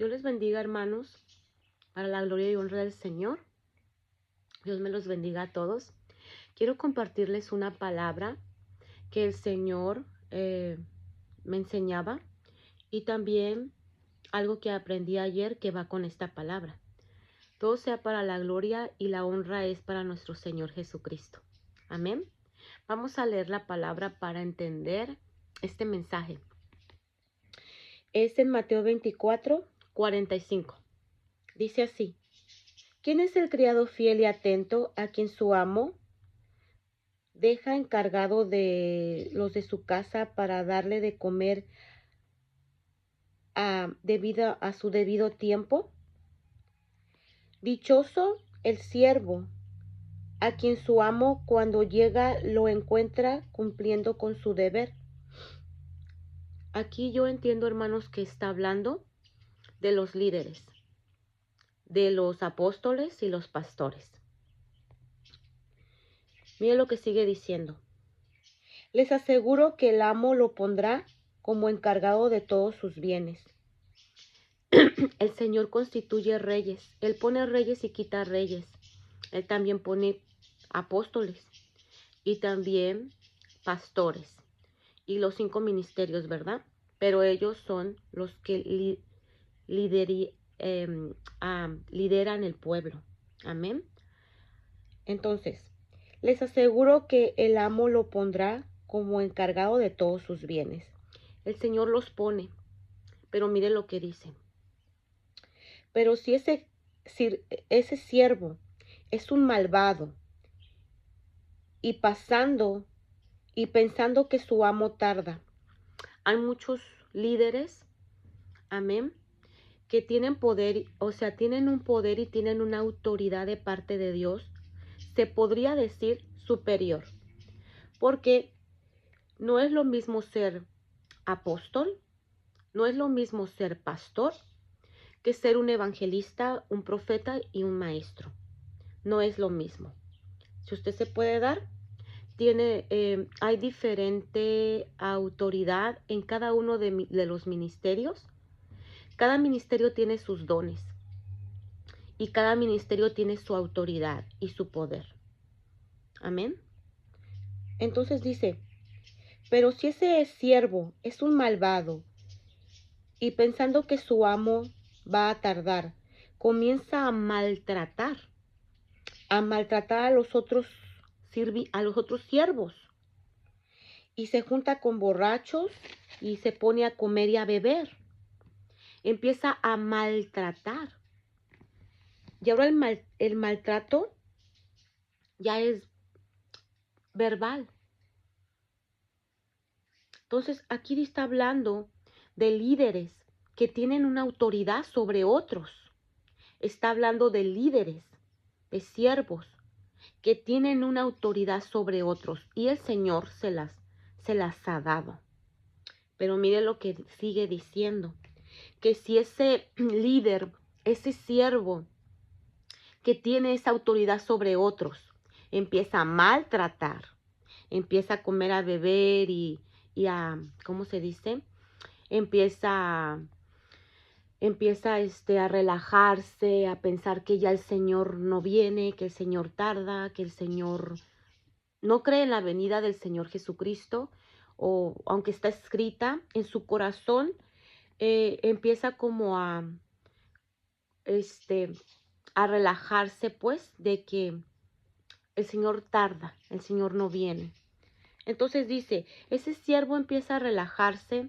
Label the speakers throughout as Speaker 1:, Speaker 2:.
Speaker 1: Dios les bendiga, hermanos, para la gloria y honra del Señor. Dios me los bendiga a todos. Quiero compartirles una palabra que el Señor me enseñaba y también algo que aprendí ayer que va con esta palabra. Todo sea para la gloria y la honra es para nuestro Señor Jesucristo. Amén. Vamos a leer la palabra para entender este mensaje. Es en Mateo 24:45. Dice así: ¿Quién es el criado fiel y atento a quien su amo deja encargado de los de su casa para darle de comer debido a su debido tiempo? Dichoso el siervo a quien su amo cuando llega lo encuentra cumpliendo con su deber. Aquí yo entiendo, hermanos, que está hablando de los líderes, de los apóstoles y los pastores. Mire lo que sigue diciendo. Les aseguro que el amo lo pondrá como encargado de todos sus bienes. El Señor constituye reyes. Él pone reyes y quita reyes. Él también pone apóstoles y también pastores y los 5 ministerios, ¿verdad? Pero ellos son los que lideran el pueblo. Amén. Entonces, les aseguro que el amo lo pondrá como encargado de todos sus bienes. El Señor los pone, pero mire lo que dice. Pero si ese siervo es un malvado y pensando que su amo tarda. Hay muchos líderes, amén, que tienen poder, o sea, tienen un poder y tienen una autoridad de parte de Dios, se podría decir superior, porque no es lo mismo ser apóstol, no es lo mismo ser pastor, que ser un evangelista, un profeta y un maestro. No es lo mismo. Si usted se puede dar, hay diferente autoridad en cada uno de los ministerios. Cada ministerio tiene sus dones y cada ministerio tiene su autoridad y su poder. Amén. Entonces dice, pero si ese siervo es un malvado y pensando que su amo va a tardar, comienza a maltratar a los otros siervos y se junta con borrachos y se pone a comer y a beber. Empieza a maltratar. Y ahora el maltrato ya es verbal. Entonces aquí está hablando de líderes que tienen una autoridad sobre otros. Está hablando de líderes, de siervos que tienen una autoridad sobre otros. Y el Señor se las ha dado. Pero mire lo que sigue diciendo. Que si ese líder, ese siervo que tiene esa autoridad sobre otros, empieza a maltratar, empieza a comer, a beber y a, ¿cómo se dice? Empieza a relajarse, a pensar que ya el Señor no viene, que el Señor tarda, que el Señor no cree en la venida del Señor Jesucristo, o aunque está escrita en su corazón, empieza como a relajarse, pues, de que el Señor tarda, el Señor no viene. Entonces dice, ese siervo empieza a relajarse,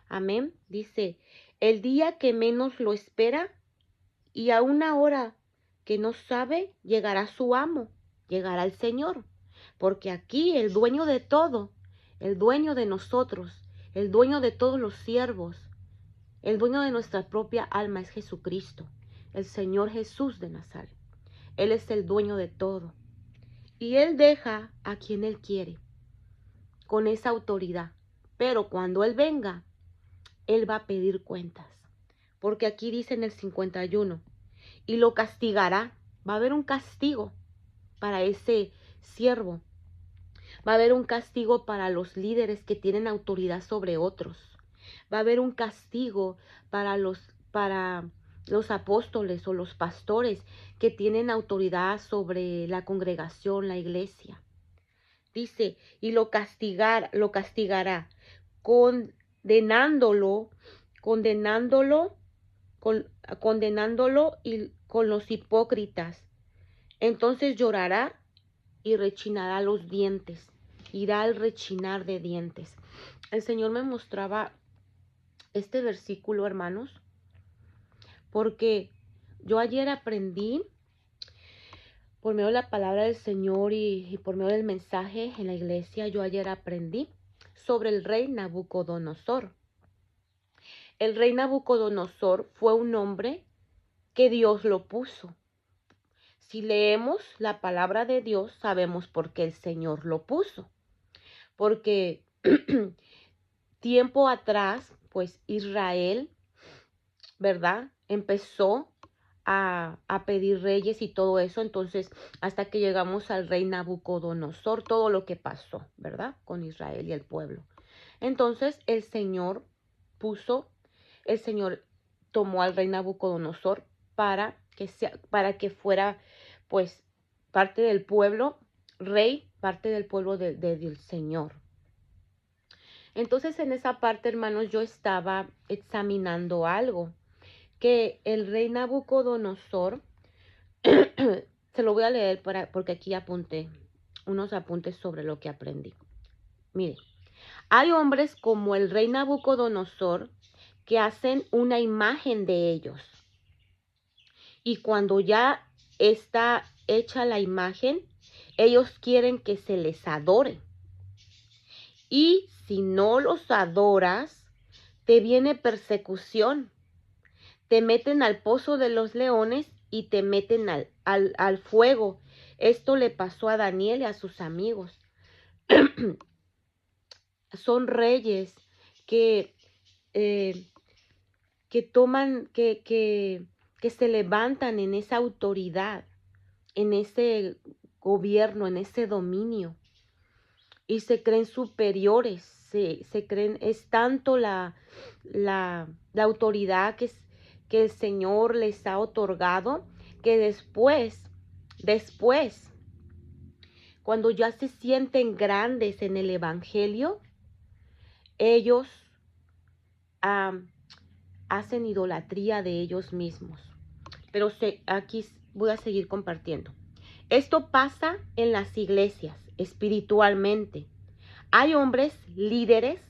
Speaker 1: amén, dice, el día que menos lo espera y a una hora que no sabe, llegará su amo, llegará el Señor, porque aquí el dueño de todo, el dueño de nosotros, el dueño de todos los siervos, el dueño de nuestra propia alma es Jesucristo, el Señor Jesús de Nazaret. Él es el dueño de todo. Y Él deja a quien Él quiere, con esa autoridad. Pero cuando Él venga, Él va a pedir cuentas. Porque aquí dice en el 51, y lo castigará. Va a haber un castigo para ese siervo. Va a haber un castigo para los líderes que tienen autoridad sobre otros. Va a haber un castigo para los para los apóstoles o los pastores que tienen autoridad sobre la congregación, la iglesia. Dice, y lo castigará, condenándolo y con los hipócritas. Entonces llorará y rechinará los dientes. Irá al rechinar de dientes. El Señor me mostraba este versículo, hermanos, porque yo ayer aprendí por medio de la palabra del Señor y por medio del mensaje en la iglesia. Yo ayer aprendí sobre el rey Nabucodonosor. El rey Nabucodonosor fue un hombre que Dios lo puso. Si leemos la palabra de Dios, sabemos por qué el Señor lo puso. Porque tiempo atrás, pues Israel, ¿verdad? Empezó a pedir reyes y todo eso. Entonces, hasta que llegamos al rey Nabucodonosor, todo lo que pasó, ¿verdad? Con Israel y el pueblo. Entonces, el Señor tomó al rey Nabucodonosor para que fuera, pues, parte del pueblo, rey, parte del pueblo del Señor. Entonces, en esa parte, hermanos, yo estaba examinando algo, que el rey Nabucodonosor, se lo voy a leer porque aquí apunté unos apuntes sobre lo que aprendí. Mire, hay hombres como el rey Nabucodonosor que hacen una imagen de ellos. Y cuando ya está hecha la imagen, ellos quieren que se les adore. Y si no los adoras, te viene persecución. Te meten al pozo de los leones y te meten al fuego. Esto le pasó a Daniel y a sus amigos. Son reyes que se levantan en esa autoridad, en ese gobierno, en ese dominio, y se creen superiores, se creen, es tanto la autoridad que el Señor les ha otorgado, que después, cuando ya se sienten grandes en el evangelio, ellos hacen idolatría de ellos mismos. Pero aquí voy a seguir compartiendo. Esto pasa en las iglesias, espiritualmente. Hay hombres líderes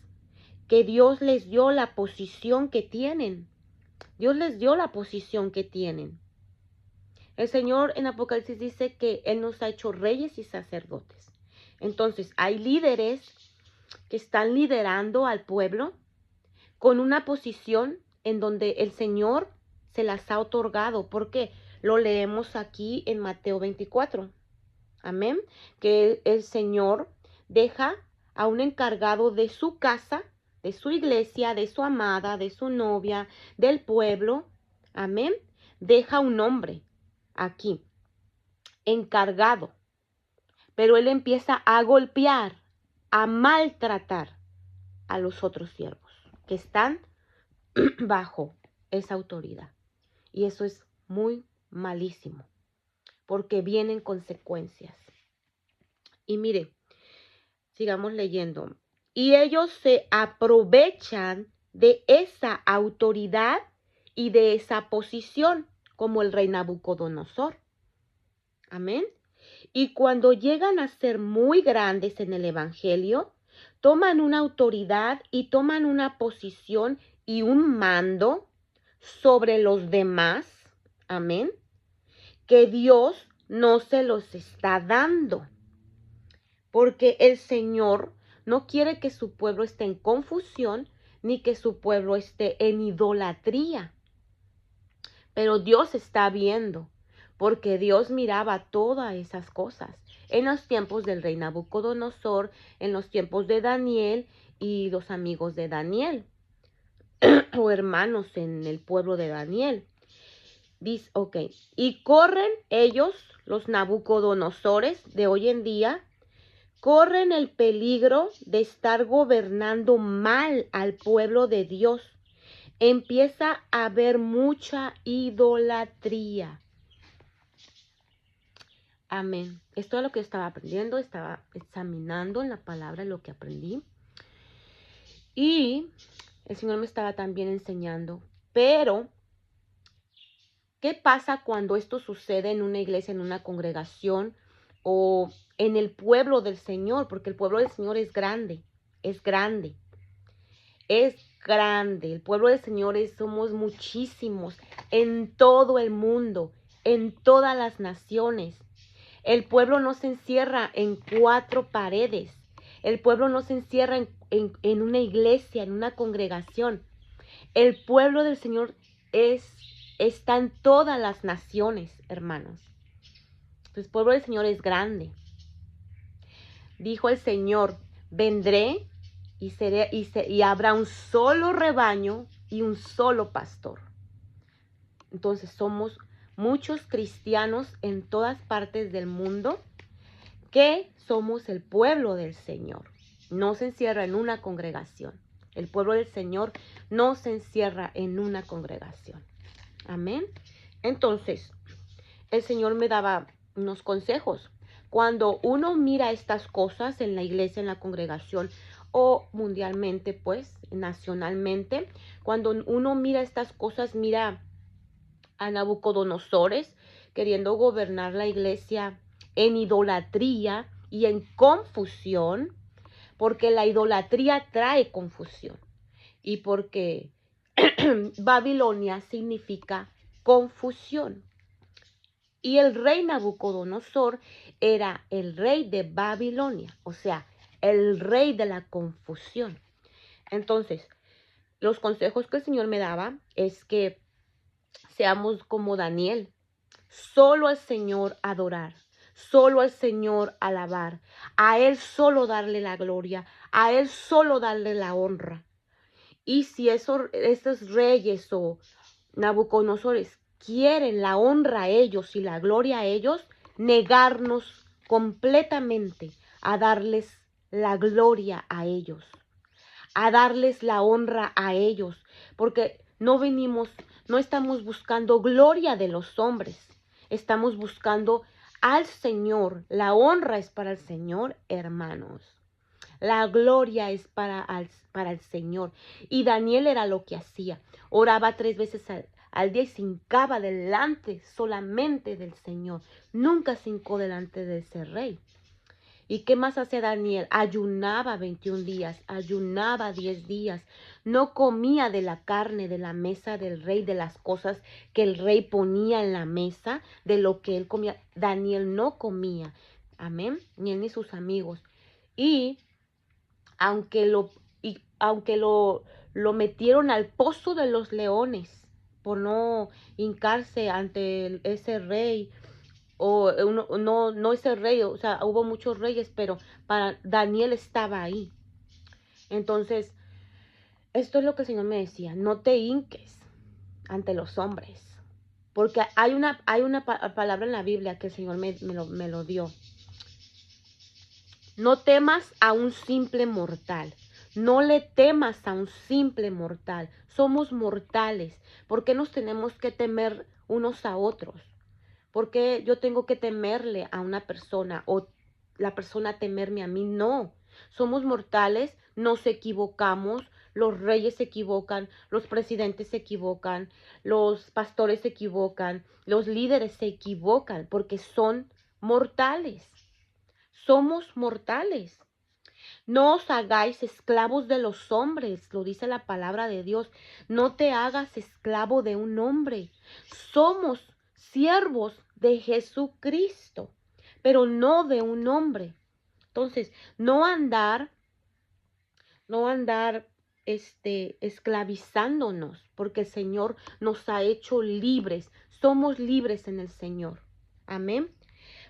Speaker 1: que Dios les dio la posición que tienen. Dios les dio la posición que tienen. El Señor en Apocalipsis dice que Él nos ha hecho reyes y sacerdotes. Entonces, hay líderes que están liderando al pueblo con una posición en donde el Señor se las ha otorgado. ¿Por qué? Lo leemos aquí en Mateo 24. Amén. Que el Señor deja a un encargado de su casa, de su iglesia, de su amada, de su novia, del pueblo. Amén. Deja un hombre aquí, encargado. Pero él empieza a golpear, a maltratar a los otros siervos que están bajo esa autoridad. Y eso es muy malísimo, porque vienen consecuencias. Y mire, sigamos leyendo. Y ellos se aprovechan de esa autoridad y de esa posición, como el rey Nabucodonosor. Amén. Y cuando llegan a ser muy grandes en el evangelio, toman una autoridad y toman una posición y un mando sobre los demás. Amén. Que Dios no se los está dando. Porque el Señor no quiere que su pueblo esté en confusión ni que su pueblo esté en idolatría. Pero Dios está viendo, porque Dios miraba todas esas cosas en los tiempos del rey Nabucodonosor, en los tiempos de Daniel y los amigos de Daniel o hermanos en el pueblo de Daniel. Dice, ok, y corren ellos, los Nabucodonosores de hoy en día, corren el peligro de estar gobernando mal al pueblo de Dios empieza a haber mucha idolatría. Amén. Esto es lo que estaba aprendiendo, estaba examinando en la palabra lo que aprendí. Y el Señor me estaba también enseñando. Pero, ¿qué pasa cuando esto sucede en una iglesia, en una congregación o en el pueblo del Señor? Porque el pueblo del Señor es grande, es grande, es grande. El pueblo del Señor somos muchísimos en todo el mundo, en todas las naciones. El pueblo no se encierra en 4 paredes. El pueblo no se encierra en una iglesia, en una congregación. El pueblo del Señor está en todas las naciones, hermanos. El pueblo del Señor es grande. Dijo el Señor, vendré y habrá un solo rebaño y un solo pastor. Entonces somos muchos cristianos en todas partes del mundo que somos el pueblo del Señor. No se encierra en una congregación. El pueblo del Señor no se encierra en una congregación. Amén. Entonces, el Señor me daba unos consejos. Cuando uno mira estas cosas en la iglesia, en la congregación o mundialmente, pues, nacionalmente, cuando uno mira estas cosas, mira a Nabucodonosor queriendo gobernar la iglesia en idolatría y en confusión, porque la idolatría trae confusión y porque Babilonia significa confusión. Y el rey Nabucodonosor era el rey de Babilonia, o sea, el rey de la confusión. Entonces, los consejos que el Señor me daba es que seamos como Daniel, solo al Señor adorar, solo al Señor alabar, a Él solo darle la gloria, a Él solo darle la honra. Y si esos reyes o Nabucodonosores quieren la honra a ellos y la gloria a ellos, negarnos completamente a darles la gloria a ellos, a darles la honra a ellos, porque no estamos buscando gloria de los hombres, estamos buscando al Señor. La honra es para el Señor, hermanos. La gloria es para el Señor. Y Daniel era lo que hacía. Oraba 3 veces al día y se hincaba delante solamente del Señor. Nunca se hincó delante de ese rey. ¿Y qué más hacía Daniel? Ayunaba 21 días, ayunaba 10 días. No comía de la carne de la mesa del rey, de las cosas que el rey ponía en la mesa, de lo que él comía. Daniel no comía. Amén. Ni él ni sus amigos. Y aunque lo metieron al pozo de los leones por no hincarse ante ese rey, o no ese rey, o sea, hubo muchos reyes, pero para Daniel estaba ahí. Entonces, esto es lo que el Señor me decía, no te hinques ante los hombres, porque hay una palabra en la Biblia que el Señor me lo dio. No temas a un simple mortal. No le temas a un simple mortal. Somos mortales. ¿Por qué nos tenemos que temer unos a otros? ¿Por qué yo tengo que temerle a una persona o la persona temerme a mí? No. Somos mortales, nos equivocamos, los reyes se equivocan, los presidentes se equivocan, los pastores se equivocan, los líderes se equivocan porque son mortales. Somos mortales. No os hagáis esclavos de los hombres, lo dice la palabra de Dios. No te hagas esclavo de un hombre. Somos siervos de Jesucristo, pero no de un hombre. Entonces, no andar esclavizándonos, porque el Señor nos ha hecho libres. Somos libres en el Señor. Amén.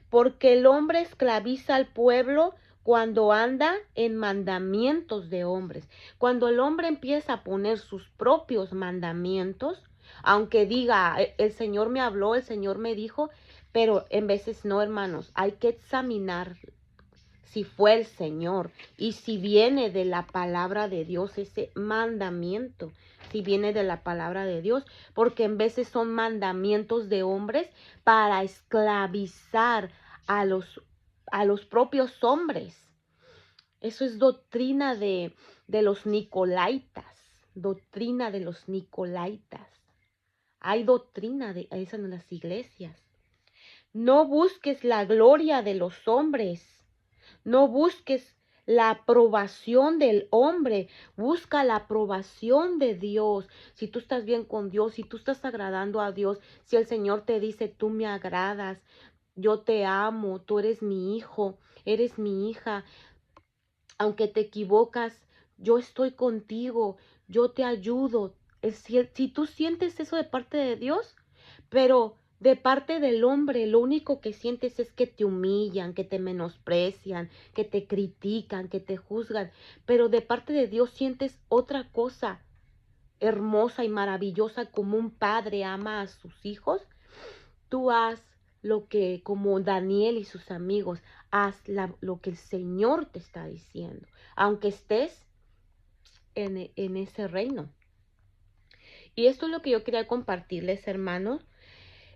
Speaker 1: Porque el hombre esclaviza al pueblo cuando anda en mandamientos de hombres. Cuando el hombre empieza a poner sus propios mandamientos, aunque diga, el Señor me habló, el Señor me dijo, pero en veces no, hermanos, hay que examinar si fue el Señor y si viene de la palabra de Dios ese mandamiento, si viene de la palabra de Dios, porque en veces son mandamientos de hombres para esclavizar a los propios hombres. Eso es doctrina de los nicolaitas, doctrina de los nicolaitas. Hay doctrina de eso en las iglesias. No busques la gloria de los hombres, no busques la aprobación del hombre, busca la aprobación de Dios. Si tú estás bien con Dios, si tú estás agradando a Dios, si el Señor te dice, tú me agradas, yo te amo, tú eres mi hijo, eres mi hija, aunque te equivocas, yo estoy contigo, yo te ayudo. Si tú sientes eso de parte de Dios, pero de parte del hombre, lo único que sientes es que te humillan, que te menosprecian, que te critican, que te juzgan, pero de parte de Dios sientes otra cosa hermosa y maravillosa, como un padre ama a sus hijos. Tú haz lo que, como Daniel y sus amigos, haz lo que el Señor te está diciendo, aunque estés en ese reino. Y esto es lo que yo quería compartirles, hermanos.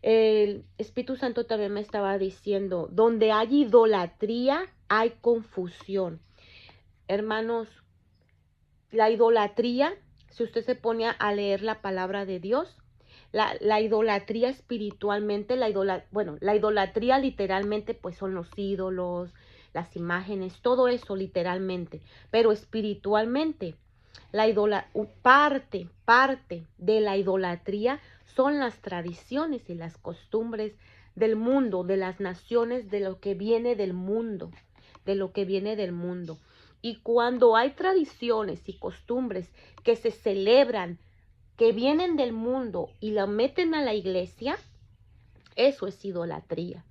Speaker 1: El Espíritu Santo también me estaba diciendo, donde hay idolatría, hay confusión. Hermanos, la idolatría, si usted se pone a leer la palabra de Dios, la idolatría espiritualmente, la idolatría literalmente pues son los ídolos, las imágenes, todo eso literalmente, pero espiritualmente parte de la idolatría son las tradiciones y las costumbres del mundo, de las naciones, de lo que viene del mundo, de lo que viene del mundo. Y cuando hay tradiciones y costumbres que se celebran, que vienen del mundo y la meten a la iglesia, eso es idolatría.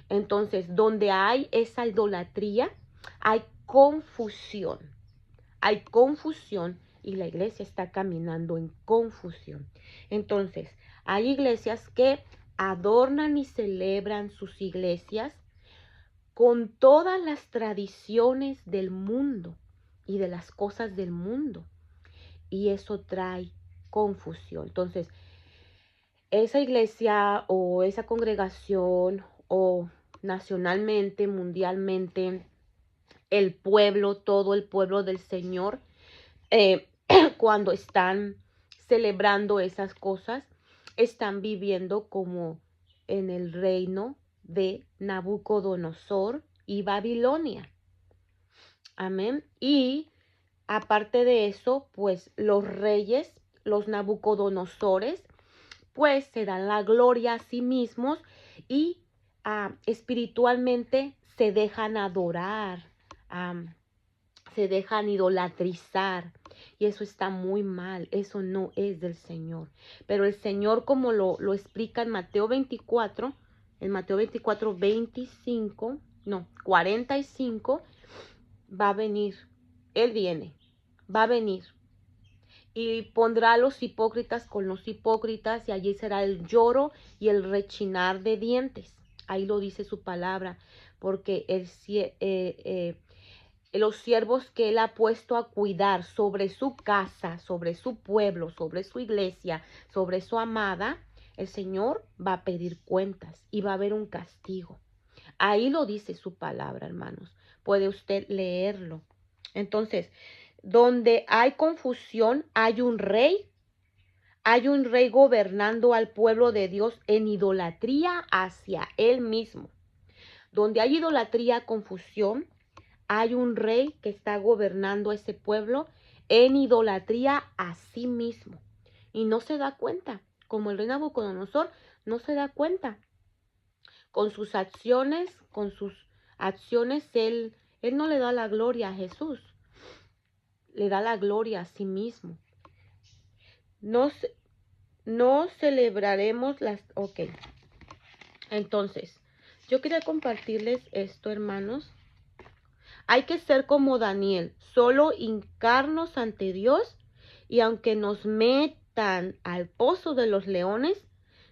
Speaker 1: Entonces, donde hay esa idolatría, hay confusión. Hay confusión y la iglesia está caminando en confusión. Entonces, hay iglesias que adornan y celebran sus iglesias con todas las tradiciones del mundo y de las cosas del mundo. Y eso trae confusión. Entonces, esa iglesia o esa congregación o nacionalmente, mundialmente, el pueblo, todo el pueblo del Señor, cuando están celebrando esas cosas, están viviendo como en el reino de Nabucodonosor y Babilonia. Amén. Y aparte de eso, pues los reyes, los Nabucodonosores, pues se dan la gloria a sí mismos y espiritualmente se dejan adorar, se dejan idolatrizar. Y eso está muy mal, eso no es del Señor. Pero el Señor, como lo explica en Mateo 24, 45, va a venir. Él viene, va a venir. Y pondrá a los hipócritas con los hipócritas, y allí será el lloro y el rechinar de dientes. Ahí lo dice su palabra, porque los siervos que él ha puesto a cuidar sobre su casa, sobre su pueblo, sobre su iglesia, sobre su amada, el Señor va a pedir cuentas y va a haber un castigo. Ahí lo dice su palabra, hermanos. Puede usted leerlo. Entonces, donde hay confusión, hay un rey gobernando al pueblo de Dios en idolatría hacia él mismo. Donde hay idolatría, confusión, hay un rey que está gobernando a ese pueblo en idolatría a sí mismo. Y no se da cuenta, como el rey Nabucodonosor, no se da cuenta. Con sus acciones, él no le da la gloria a Jesús, le da la gloria a sí mismo. No celebraremos las... Ok. Entonces, yo quería compartirles esto, hermanos. Hay que ser como Daniel, solo hincarnos ante Dios, y aunque nos metan al pozo de los leones,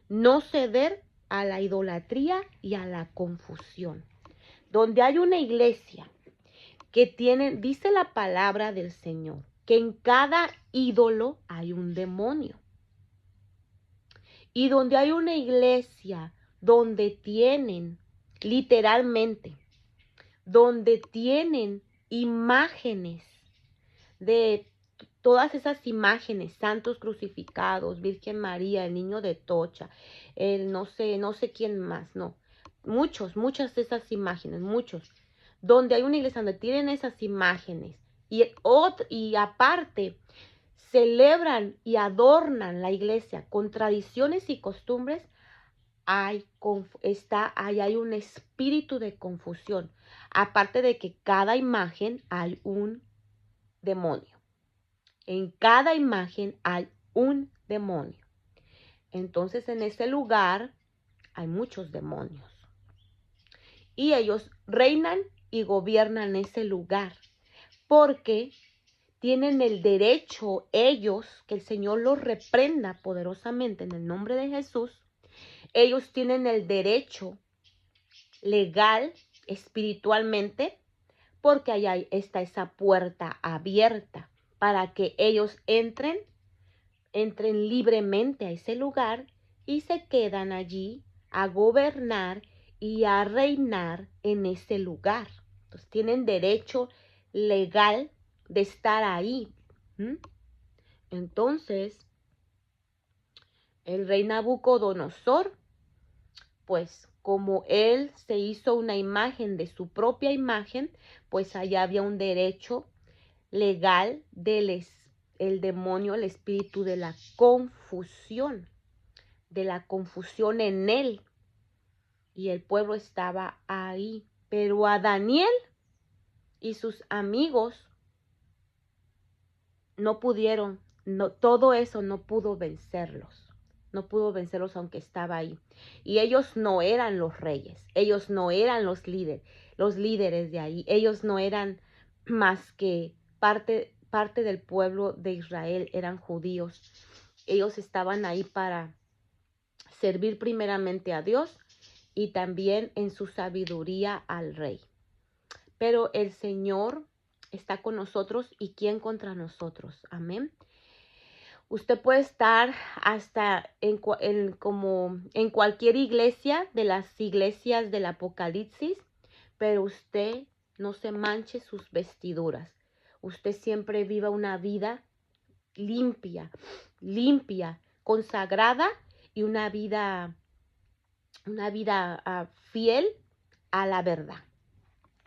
Speaker 1: no ceder a la idolatría y a la confusión. Donde hay una iglesia que tiene, dice la palabra del Señor, que en cada ídolo hay un demonio. Y donde hay una iglesia donde tienen, literalmente, donde tienen imágenes de todas esas imágenes, santos crucificados, Virgen María, el niño de Tocha, el no sé quién más, no. Muchas de esas imágenes, muchos. Donde hay una iglesia donde tienen esas imágenes y aparte celebran y adornan la iglesia con tradiciones y costumbres, hay un espíritu de confusión. Aparte de que cada imagen hay un demonio. En cada imagen hay un demonio. Entonces en ese lugar hay muchos demonios. Y ellos reinan y gobiernan ese lugar. Porque tienen el derecho ellos, que el Señor los reprenda poderosamente en el nombre de Jesús. Ellos tienen el derecho legal, espiritualmente, porque allá está esa puerta abierta para que ellos entren libremente a ese lugar y se quedan allí a gobernar y a reinar en ese lugar. Entonces tienen derecho legal de estar ahí. Entonces, el rey Nabucodonosor, pues como él se hizo una imagen de su propia imagen, pues allá había un derecho legal del el demonio, el espíritu de la confusión en él. Y el pueblo estaba ahí. Pero a Daniel y sus amigos no pudieron, todo eso no pudo vencerlos. No pudo vencerlos aunque estaba ahí. Y ellos no eran los reyes. Ellos no eran los líderes de ahí. Ellos no eran más que parte del pueblo de Israel. Eran judíos. Ellos estaban ahí para servir primeramente a Dios y también en su sabiduría al rey. Pero el Señor está con nosotros y ¿quién contra nosotros? Amén. Usted puede estar hasta como en cualquier iglesia de las iglesias del Apocalipsis, pero usted no se manche sus vestiduras. Usted siempre viva una vida limpia, consagrada y una vida fiel a la verdad,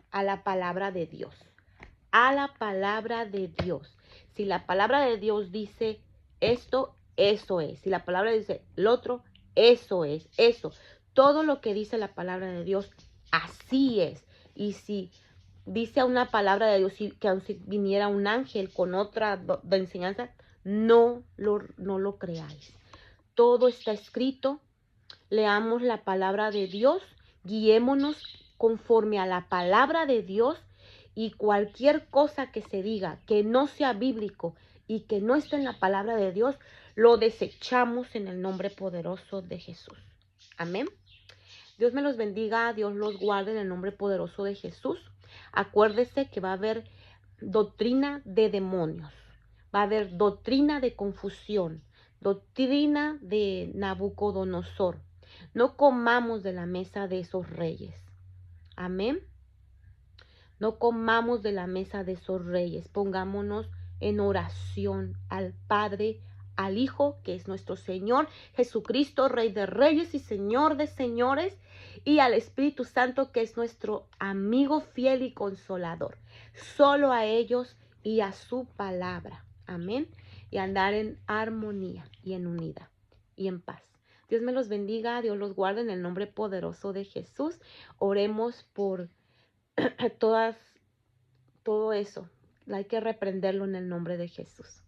Speaker 1: a la palabra de Dios, a la palabra de Dios. Si la palabra de Dios dice esto, eso es. Si la palabra dice lo otro, eso es, eso. Todo lo que dice la palabra de Dios, así es. Y si dice una palabra de Dios que aun si viniera un ángel con otra de enseñanza, no lo creáis. Todo está escrito. Leamos la palabra de Dios, guiémonos conforme a la palabra de Dios y cualquier cosa que se diga que no sea bíblico y que no esté en la palabra de Dios, lo desechamos en el nombre poderoso de Jesús. Amén. Dios me los bendiga, Dios los guarde en el nombre poderoso de Jesús. Acuérdese que va a haber doctrina de demonios, va a haber doctrina de confusión, doctrina de Nabucodonosor. No comamos de la mesa de esos reyes. Amén. No comamos de la mesa de esos reyes. Pongámonos en oración al Padre, al Hijo, que es nuestro Señor Jesucristo, Rey de Reyes y Señor de Señores, y al Espíritu Santo, que es nuestro amigo fiel y consolador. Solo a ellos y a su palabra. Amén. Y andar en armonía y en unidad y en paz. Dios me los bendiga, Dios los guarde en el nombre poderoso de Jesús. Oremos por todo eso. Hay que reprenderlo en el nombre de Jesús.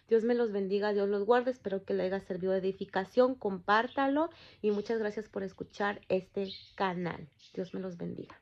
Speaker 1: Dios me los bendiga, Dios los guarde. Espero que le haya servido de edificación. Compártalo y muchas gracias por escuchar este canal. Dios me los bendiga.